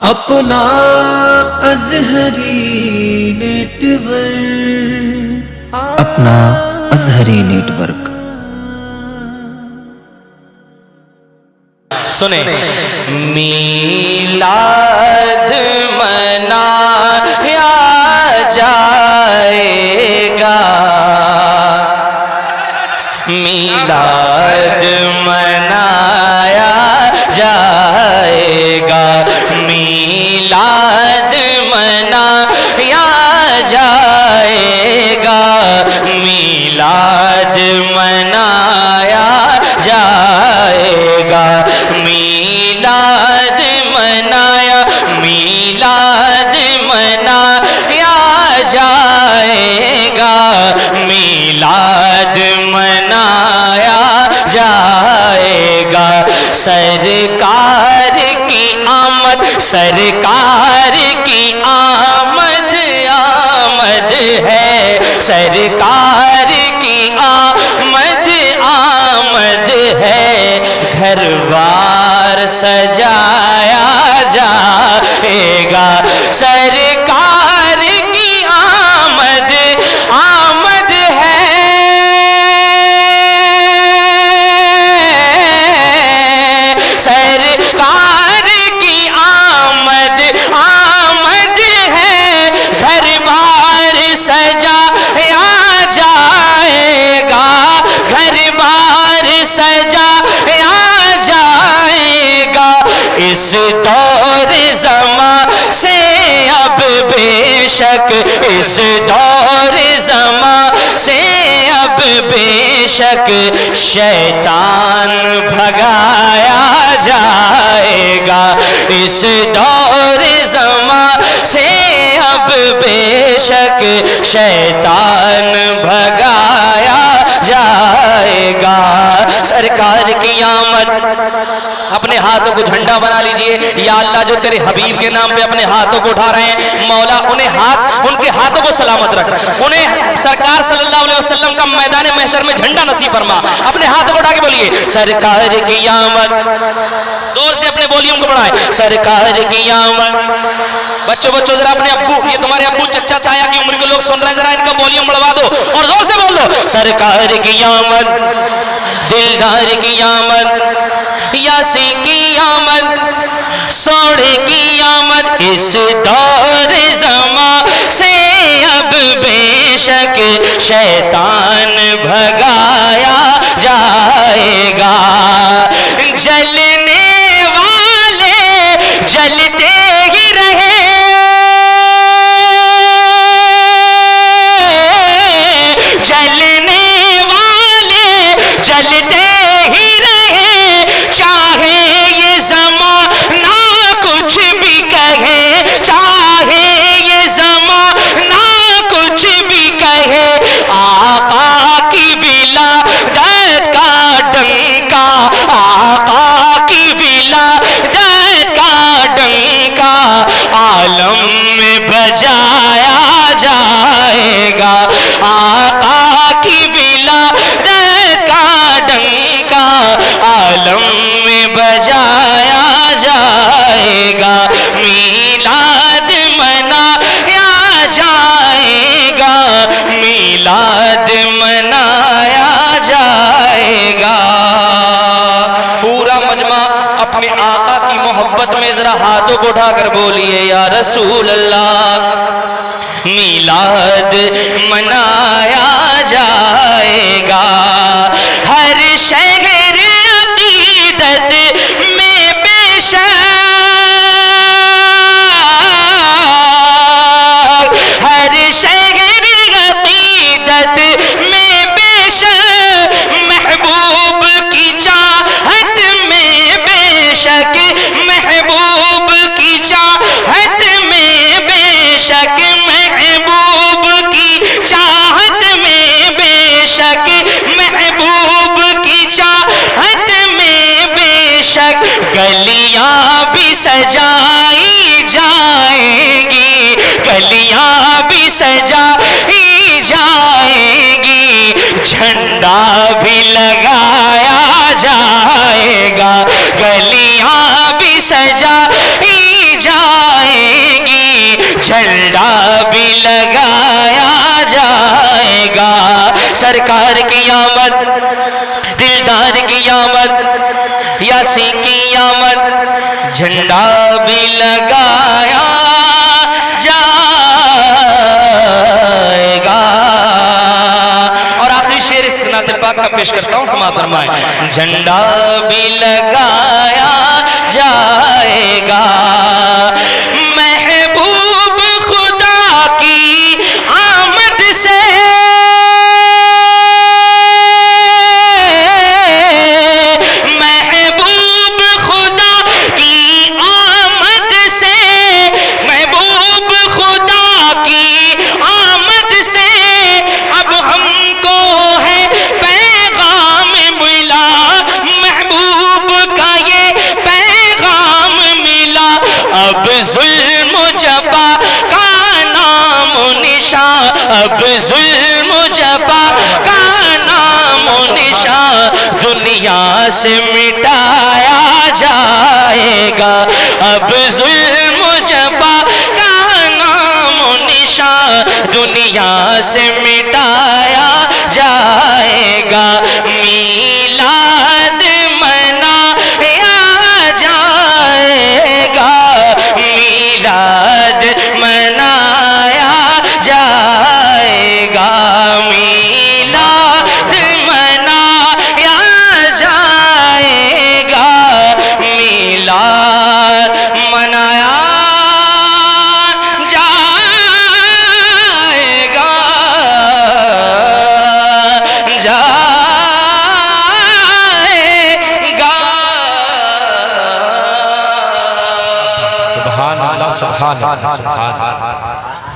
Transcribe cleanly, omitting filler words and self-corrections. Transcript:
اپنا Azhari net work, اپنا Azhari net work. سنیں میلاد منایا جائے گا، میلاد منایا جائے گا، میلاد منایا جائے گا، میلاد منایا جائے گا، میلاد منایا، میلاد منایا جائے گا، میلاد منایا جائے گا، سرکار کی آمد، سرکار کی آمد آمد ہے، سرکار کی آمد آمد ہے، گھر بار سجایا جائے گا، سرکار کی آمد آمد ہے، سرکار کی آمد آمد ہے، گھر بار سجایا جائے گا، گھر بار سجایا جائے گا، اس دور زمان سے اب بے شک، اس دور زمان سے اب بے شک شیطان بھگایا جائے گا، اس دور زمان سے اب بے شک شیطان بھگایا جائے گا، سرکار کی آمد۔ اپنے ہاتھوں کو جھنڈا بنا لیجئے، یا اللہ جو تیرے حبیب کے نام پہ اپنے ہاتھوں کو اٹھا رہے ہیں، مولا ان کے ہاتھوں کو سلامت رکھ، انہیں سرکار صلی اللہ علیہ وسلم کا میدان محشر میں جھنڈا نصیب فرما۔ اپنے ہاتھوں کو اٹھا کے بولیے سرکار کی آمد، زور سے اپنے والیوم کو بڑھائیں، سرکار کی آمد۔ بچوں ذرا اپنے ابو، یہ تمہارے ابو چچا تایا کی عمر کے لوگ سن رہے ہیں، ذرا ان کا والیوم بڑھوا دو اور زور سے بول دو سرکار کی آمد، دلدار کی آمد، یاسی کی آمد، سوڑے کی آمد، اس دور زمان سے اب بے شک شیطان بھگایا جائے گا، جلنے والے جلتے ہی رہے، جلنے والے جلتے ہی رہے، چاہے یہ زمانہ کچھ بھی کہے، چاہے یہ زمانہ کچھ بھی کہے، آقا کی ولادت کا ڈنکا، آقا کی ولادت کا ڈنکا عالم میں بجایا جائے گا، آقا کی ولادت کا ڈنکا عالم میں بجایا جائے گا، میلاد منایا جائے گا، میلاد منایا جائے گا۔ پورا مجمع اپنے آقا کی محبت میں ذرا ہاتھوں کو اٹھا کر بولیے یا رسول اللہ، میلاد منایا جائے گا، ہر شہر عقیدت میں بے شک، ہر شہر عقیدت میں بے شک، محبوب کی چاہت میں بے شک، محبوب کی چاہت میں بے شک، محبوب کی چاہت میں بے شک، محبوب کی چاہت میں بے شک، گلیاں بھی سجائی جائیں گی، گلیاں بھی سجائی جائیں گی، جھنڈا بھی لگایا جائے گا، گلیاں بھی سجائی جائیں جھنڈا بھی لگایا جائے گا. اور آخری شعر اس نعت پاک کا پیش کرتا ہوں، سماعت فرمائیں. جھنڈا بھی لگایا جائے گا، محبوب خدا کی آمد سے ظلم و جفا کا نام و نشان، اب ظلم و جفا کا نام و نشان دنیا سے مٹایا جائے گا. اب ظلم و جفا کا نام و نشان دنیا سے مٹایا جائے گا. میلاد منایا جائے گا، میلاد منایا جائے گا، میلاد منایا جائے گا، میلاد منایا جائے گا، سبحان اللہ، سبحان اللہ، سبحان اللہ.